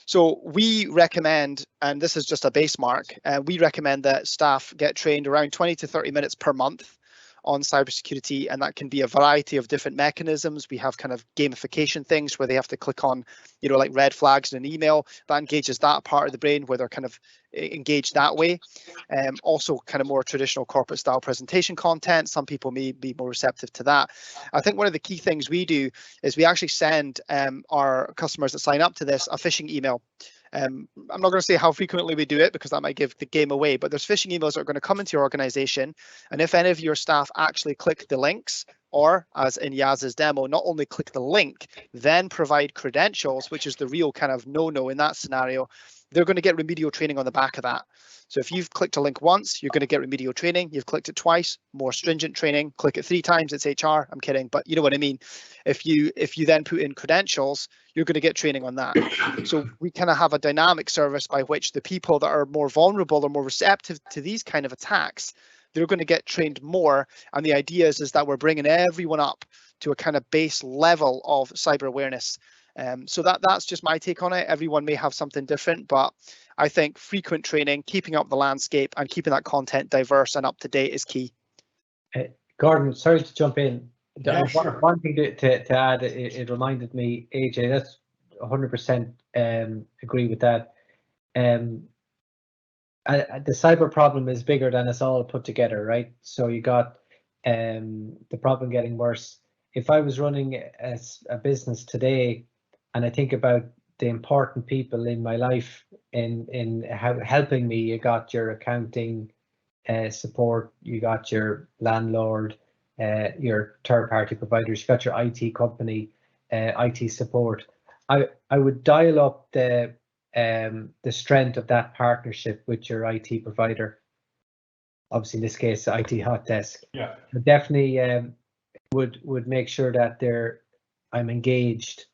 So we recommend, and this is just a base mark, we recommend that staff get trained around 20 to 30 minutes per month on cybersecurity, and that can be a variety of different mechanisms. We have kind of gamification things where they have to click on, you know, like red flags in an email that engages that part of the brain where they're kind of engaged that way. Also kind of more traditional corporate style presentation content. Some people may be more receptive to that. I think one of the key things we do is we actually send our customers that sign up to this a phishing email. I'm not going to say how frequently we do it because that might give the game away, but there's phishing emails that are going to come into your organization. And if any of your staff actually click the links, or as in Yaz's demo, not only click the link, then provide credentials, which is the real kind of no-no in that scenario, they're going to get remedial training on the back of that. So if you've clicked a link once, you're going to get remedial training. You've clicked it twice, more stringent training. Click it 3 times, it's HR. I'm kidding, but you know what I mean. If you then put in credentials, you're going to get training on that. So we kind of have a dynamic service by which the people that are more vulnerable or more receptive to these kind of attacks, they're going to get trained more. And the idea is that we're bringing everyone up to a kind of base level of cyber awareness. So that's just my take on it. Everyone may have something different, but I think frequent training, keeping up the landscape and keeping that content diverse and up to date is key. Gordon, sorry to jump in. Yeah, sure. One thing to add, it reminded me, AJ, that's 100% agree with that. The cyber problem is bigger than us all put together, right? So you got the problem getting worse. If I was running a business today, and I think about the important people in my life in helping me, you got your accounting support, you got your landlord, your third-party providers, you got your IT company, IT support. I would dial up the strength of that partnership with your IT provider. Obviously, in this case, IT hot desk. Yeah. But definitely would make sure that I'm engaged,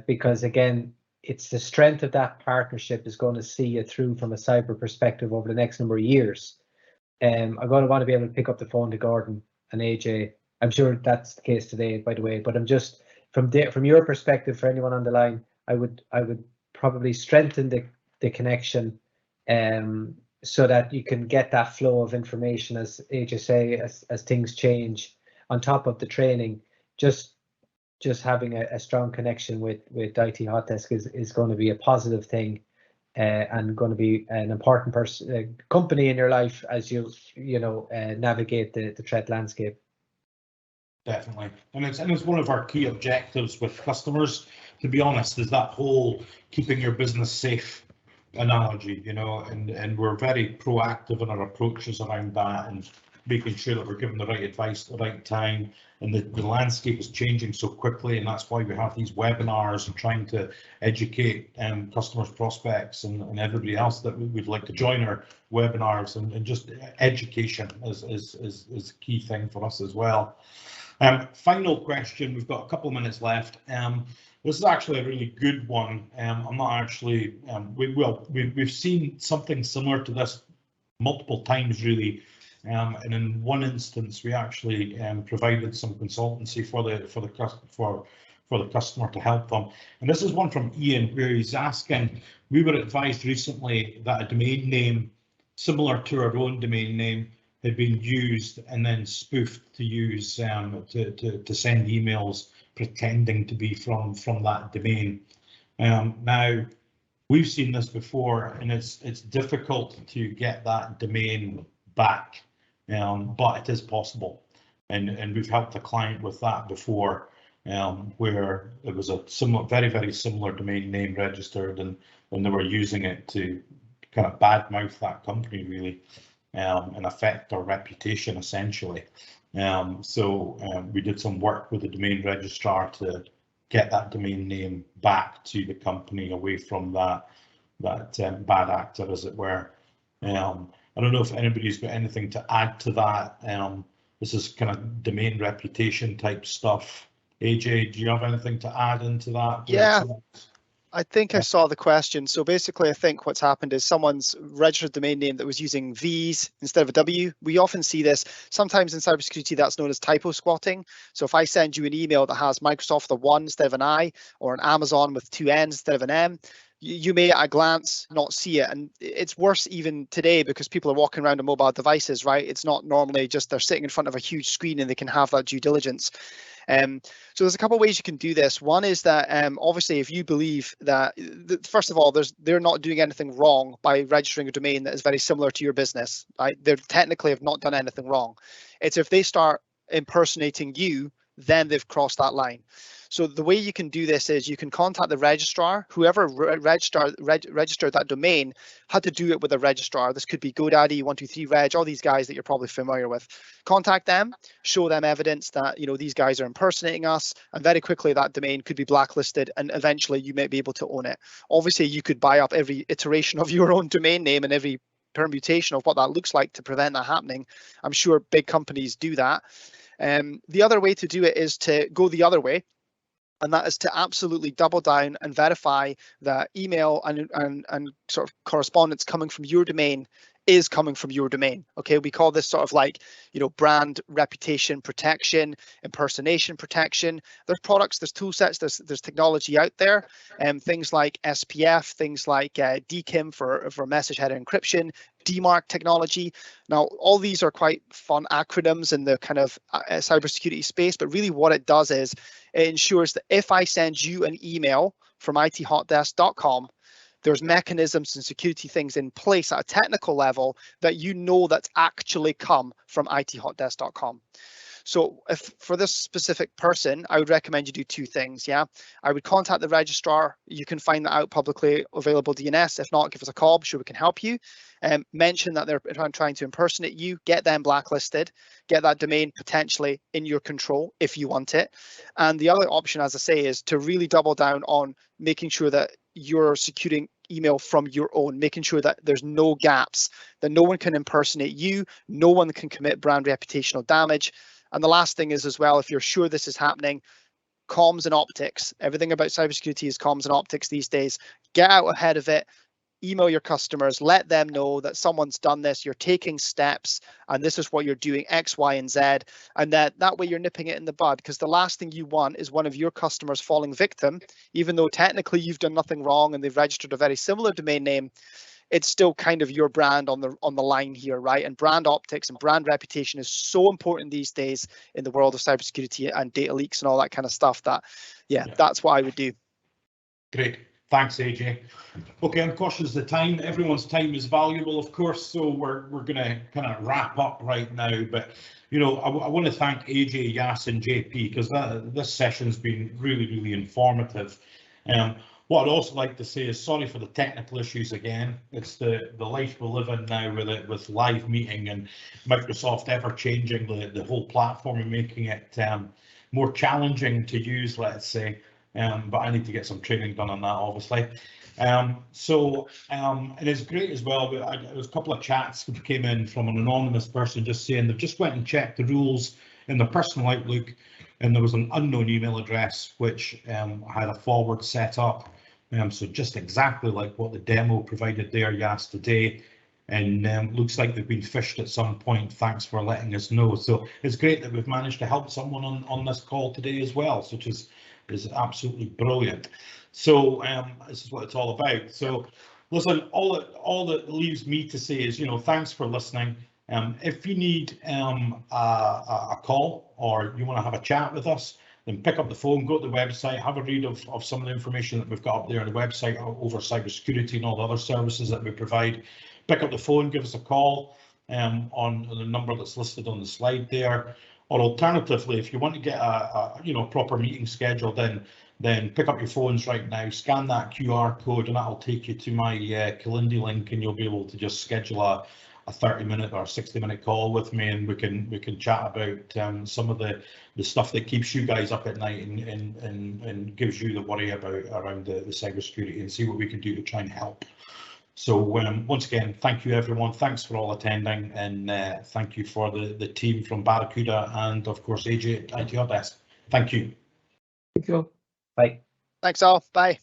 because again, it's the strength of that partnership is going to see you through from a cyber perspective over the next number of years. I'm going to want to be able to pick up the phone to Gordon and AJ. I'm sure that's the case today, by the way, but I'm just from your perspective, for anyone on the line, I would probably strengthen the connection, so that you can get that flow of information, as AJ say, as things change. On top of the training, just having a strong connection with IT Hotdesk is going to be a positive thing, and going to be an important company in your life as you navigate the threat landscape. Definitely, and it's one of our key objectives with customers, to be honest, is that whole keeping your business safe analogy, you know, and we're very proactive in our approaches around that and making sure that we're giving the right advice at the right time. And the landscape is changing so quickly, and that's why we have these webinars and trying to educate customers, prospects, and everybody else that we'd like to join our webinars, and just education is a key thing for us as well. Final question, we've got a couple of minutes left. This is actually a really good one. I'm not actually, we've seen something similar to this multiple times, really. And in one instance, we actually provided some consultancy for the customer to help them. And this is one from Ian, where he's asking, we were advised recently that a domain name similar to our own domain name had been used and then spoofed to use to send emails pretending to be from that domain. Now, we've seen this before, and it's difficult to get that domain back, but it is possible, and we've helped a client with that before, where it was a very similar domain name registered, and they were using it to kind of badmouth that company, really, and affect our reputation, essentially. So we did some work with the domain registrar to get that domain name back to the company, away from that bad actor, as it were. I don't know if anybody's got anything to add to that. This is kind of domain reputation type stuff. AJ, do you have anything to add into that? Yeah, I think I saw the question. So basically, I think what's happened is someone's registered domain name that was using V's instead of a W. We often see this. Sometimes in cybersecurity, that's known as typo squatting. So if I send you an email that has Microsoft with a 1 instead of an I, or an Amazon with 2 N's instead of an M, you may at a glance not see it. And it's worse even today because people are walking around on mobile devices, right? It's not normally just they're sitting in front of a huge screen and they can have that due diligence. So there's a couple of ways you can do this. One is that obviously if you believe that, first of all, they're not doing anything wrong by registering a domain that is very similar to your business, right? They technically have not done anything wrong. It's if they start impersonating you, then they've crossed that line. So the way you can do this is you can contact the registrar. Whoever registered that domain had to do it with a registrar. This could be GoDaddy, 123reg, all these guys that you're probably familiar with. Contact them, show them evidence that these guys are impersonating us, and very quickly that domain could be blacklisted, and eventually you may be able to own it. Obviously, you could buy up every iteration of your own domain name and every permutation of what that looks like to prevent that happening. I'm sure big companies do that. The other way to do it is to go the other way, and that is to absolutely double down and verify that email and sort of correspondence coming from your domain is coming from your domain. Okay, we call this sort of like, brand reputation protection, impersonation protection. There's products, there's tool sets, there's technology out there, and things like SPF, things like DKIM for message header encryption, DMARC technology. Now, all these are quite fun acronyms in the kind of cybersecurity space, but really what it does is it ensures that if I send you an email from ithotdesk.com, there's mechanisms and security things in place at a technical level that that's actually come from ithotdesk.com. So if for this specific person, I would recommend you do two things. Yeah, I would contact the registrar. You can find that out publicly available DNS. If not, give us a call. I'm sure we can help you. Mention that they're trying to impersonate you. Get them blacklisted. Get that domain potentially in your control if you want it. And the other option, as I say, is to really double down on making sure that you're securing email from your own, making sure that there's no gaps, that no one can impersonate you, no one can commit brand reputational damage. And the last thing is as well, if you're sure this is happening, comms and optics. Everything about cybersecurity is comms and optics these days. Get out ahead of it. Email your customers, let them know that someone's done this, you're taking steps, and this is what you're doing, X, Y, and Z. And that way you're nipping it in the bud, because the last thing you want is one of your customers falling victim, even though technically you've done nothing wrong and they've registered a very similar domain name. It's still kind of your brand on the line here, right? And brand optics and brand reputation is so important these days in the world of cybersecurity and data leaks and all that kind of stuff that, yeah. That's what I would do. Great. Thanks, AJ. Okay, I'm cautious of the time. Everyone's time is valuable, of course, so we're going to kind of wrap up right now. But, I want to thank AJ, Yas, and JP, because this session's been really, really informative. What I'd also like to say is sorry for the technical issues again. It's the life we live in now with live meeting and Microsoft ever changing the whole platform and making it more challenging to use, let's say. But I need to get some training done on that, obviously. And it's great as well. There was a couple of chats that came in from an anonymous person just saying they've just went and checked the rules in their personal Outlook, and there was an unknown email address which had a forward set up. So just exactly like what the demo provided there, Yas, today. And looks like they've been phished at some point. Thanks for letting us know. So it's great that we've managed to help someone on this call today as well, which is absolutely brilliant. So this is what it's all about. So listen, all that leaves me to say is, thanks for listening. If you need a call or you want to have a chat with us, then pick up the phone, go to the website, have a read of some of the information that we've got up there on the website over cybersecurity and all the other services that we provide. Pick up the phone, give us a call on the number that's listed on the slide there. Or alternatively, if you want to get a proper meeting scheduled, then pick up your phones right now, scan that QR code, and that'll take you to my Calendly link, and you'll be able to just schedule a a 30-minute or 60-minute call with me, and we can chat about some of the stuff that keeps you guys up at night and gives you the worry about around the cybersecurity, and see what we can do to try and help. So once again, thank you everyone. Thanks for all attending, and thank you for the team from Barracuda and of course AJ at IT Hot Desk. Thank you. Thank you. Bye. Thanks all. Bye.